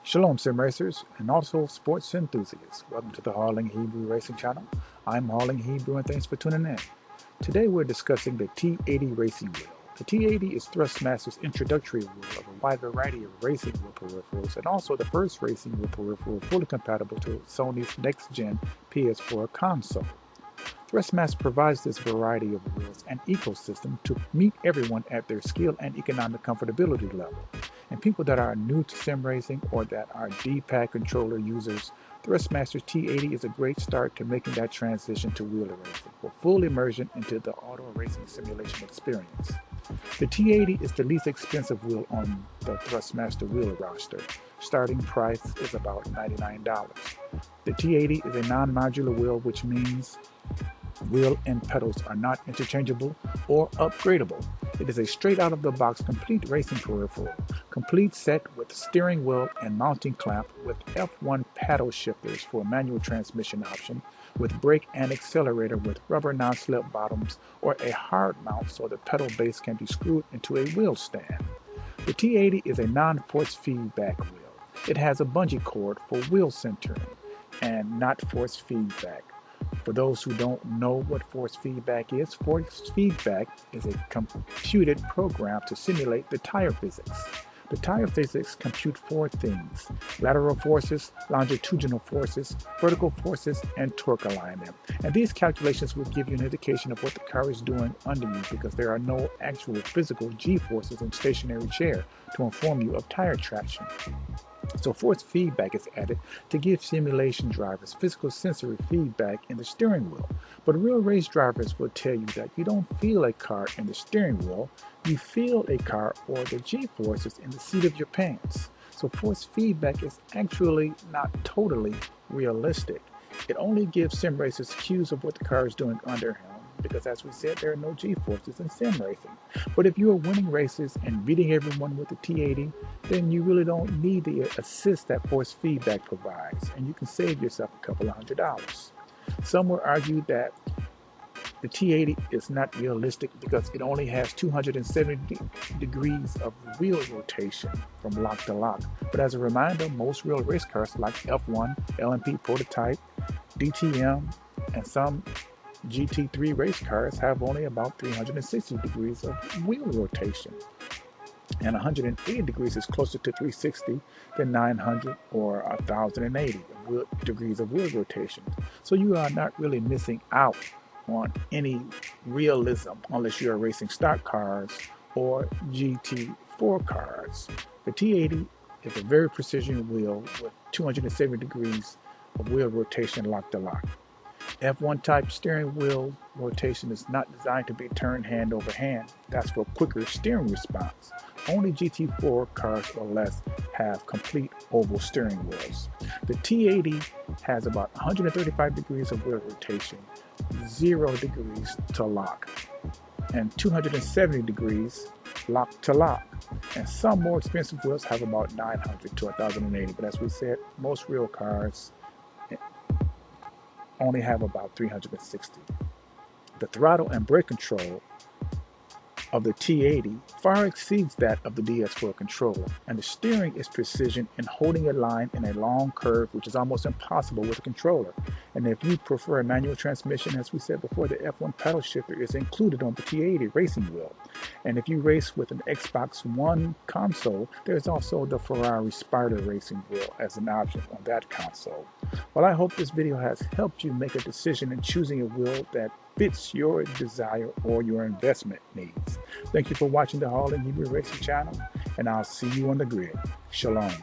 Shalom sim racers and also sports enthusiasts. Welcome to the Harling Hebrew Racing Channel. I'm Harling Hebrew and thanks for tuning in. Today we're discussing the T80 racing wheel. The T80 is Thrustmaster's introductory wheel of a wide variety of racing wheel peripherals and also the first racing wheel peripheral fully compatible to Sony's next-gen PS4 console. Thrustmaster provides this variety of wheels and ecosystem to meet everyone at their skill and economic comfortability level. And people that are new to sim racing or that are D-pad controller users, Thrustmaster T80 is a great start to making that transition to wheeler racing for full immersion into the auto racing simulation experience. The T80 is the least expensive wheel on the Thrustmaster wheeler roster. Starting price is about $99. The T80 is a non-modular wheel, which means wheel and pedals are not interchangeable or upgradable. It is a straight out of the box complete racing peripheral, complete set with steering wheel and mounting clamp with F1 paddle shifters for a manual transmission option, with brake and accelerator with rubber non-slip bottoms or a hard mount so the pedal base can be screwed into a wheel stand. The T80 is a non-force feedback wheel. It has a bungee cord for wheel centering and not force feedback. For those who don't know what force feedback is a computed program to simulate the tire physics. The tire physics compute four things: lateral forces, longitudinal forces, vertical forces, and torque alignment. And these calculations will give you an indication of what the car is doing under you because there are no actual physical G-forces in stationary chair to inform you of tire traction. So force feedback is added to give simulation drivers physical sensory feedback in the steering wheel. But real race drivers will tell you that you don't feel a car in the steering wheel, you feel a car or the G-forces in the seat of your pants. So force feedback is actually not totally realistic. It only gives sim racers cues of what the car is doing under him, because as we said, there are no G-forces in sim racing. But if you are winning races and beating everyone with the T80, then you really don't need the assist that force feedback provides, and you can save yourself a couple of $100. Some will argue that the T80 is not realistic because it only has 270 degrees of wheel rotation from lock to lock. But as a reminder, most real race cars like F1, LMP prototype, DTM, and some GT3 race cars have only about 360 degrees of wheel rotation, and 180 degrees is closer to 360 than 900 or 1080 degrees of wheel rotation. So you are not really missing out on any realism unless you are racing stock cars or GT4 cars. The T80 is a very precision wheel with 270 degrees of wheel rotation lock to lock. F1 type steering wheel rotation is not designed to be turned hand over hand. That's for quicker steering response. Only GT4 cars or less have complete oval steering wheels. The T80 has about 135 degrees of wheel rotation, 0 degrees to lock, and 270 degrees lock to lock. And some more expensive wheels have about 900 to 1080. But as we said, most real cars only have about 360. The throttle and brake control of the T80 far exceeds that of the DS4 controller, and the steering is precision in holding a line in a long curve, which is almost impossible with a controller. And if you prefer a manual transmission, as we said before, the F1 paddle shifter is included on the T80 racing wheel. And if you race with an Xbox One console, there's also the Ferrari Spider racing wheel as an option on that console. Well, I hope this video has helped you make a decision in choosing a wheel that fits your desire or your investment needs. Thank you for watching the Harling Hebrew Racing Channel, and I'll see you on the grid. Shalom.